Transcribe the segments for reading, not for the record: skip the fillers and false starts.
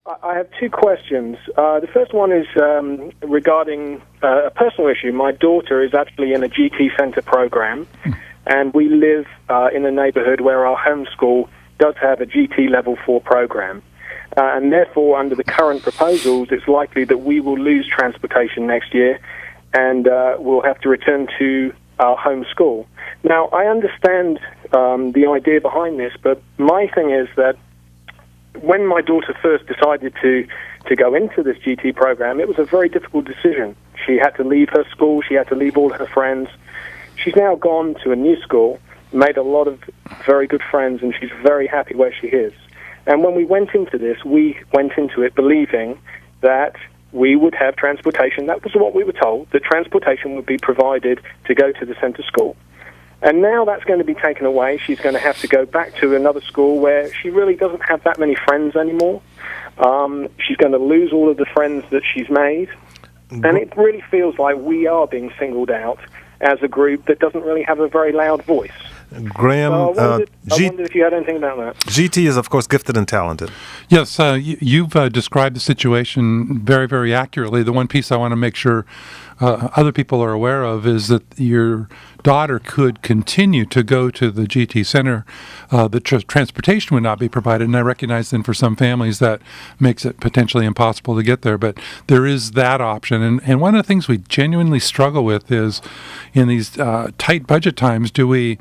I have two questions. The first one is regarding a personal issue. My daughter is actually in a GT Center program, and we live in a neighborhood where our home school does have a GT Level 4 program. And therefore, under the current proposals, it's likely that we will lose transportation next year, and we'll have to return to our home school. Now, I understand the idea behind this, but my thing is that when my daughter first decided to go into this GT program, it was a very difficult decision. She had to leave her school. She had to leave all her friends. She's now gone to a new school, made a lot of very good friends, and she's very happy where she is. And when we went into this, we went into it believing that we would have transportation. That was what we were told, that transportation would be provided to go to the center school. And now that's going to be taken away. She's going to have to go back to another school where she really doesn't have that many friends anymore. She's going to lose all of the friends that she's made. And it really feels like we are being singled out as a group that doesn't really have a very loud voice. Graham, I wondered if you had anything about that. GT is, of course, gifted and talented. Yes, you've described the situation very, very accurately. The one piece I want to make sure other people are aware of is that your daughter could continue to go to the GT Center. The transportation would not be provided, and I recognize then for some families that makes it potentially impossible to get there, but there is that option. And one of the things we genuinely struggle with is in these tight budget times, do we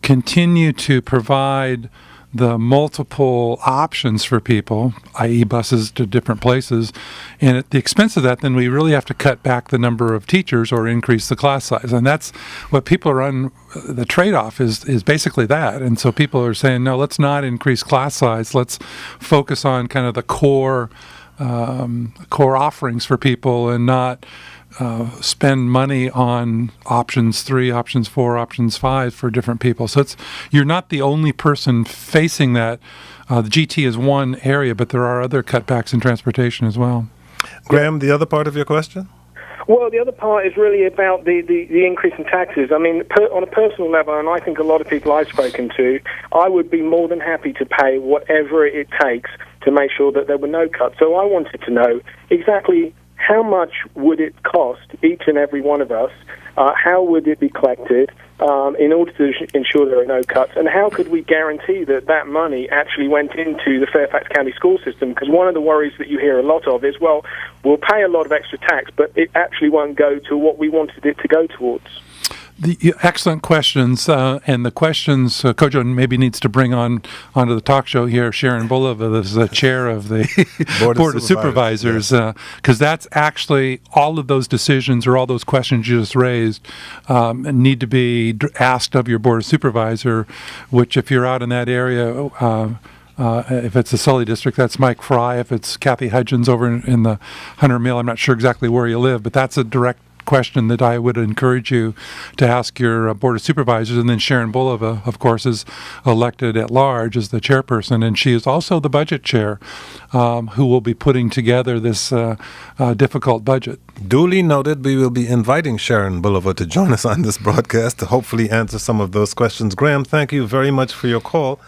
continue to provide the multiple options for people, i.e. buses to different places, and at the expense of that, then we really have to cut back the number of teachers or increase the class size. And that's what people are on. The trade-off is basically that. And so people are saying, no, let's not increase class size. Let's focus on kind of the core offerings for people and not spend money on options 3, options 4, options 5 for different people. So you're not the only person facing that. The GT is one area, but there are other cutbacks in transportation as well. Graham, the other part of your question? Well, the other part is really about the increase in taxes. I mean, on a personal level, and I think a lot of people I've spoken to, I would be more than happy to pay whatever it takes to make sure that there were no cuts. So I wanted to know exactly how much would it cost each and every one of us? How would it be collected in order to ensure there are no cuts? And how could we guarantee that that money actually went into the Fairfax County school system? Because one of the worries that you hear a lot of is, well, we'll pay a lot of extra tax, but it actually won't go to what we wanted it to go towards. Excellent questions, and the questions Kojo maybe needs to bring onto the talk show here. Sharon Bulova is the chair of the Board of Supervisors, because that's actually all of those decisions or all those questions you just raised need to be asked of your Board of Supervisor, which if you're out in that area, if it's the Sully district, that's Mike Fry. If it's Kathy Hudgens over in the Hunter Mill, I'm not sure exactly where you live, but that's a direct question that I would encourage you to ask your Board of Supervisors. And then Sharon Bulova, of course, is elected at large as the chairperson, and she is also the budget chair who will be putting together this difficult budget. Duly noted. We will be inviting Sharon Bulova to join us on this broadcast to hopefully answer some of those questions. Graham, thank you very much for your call.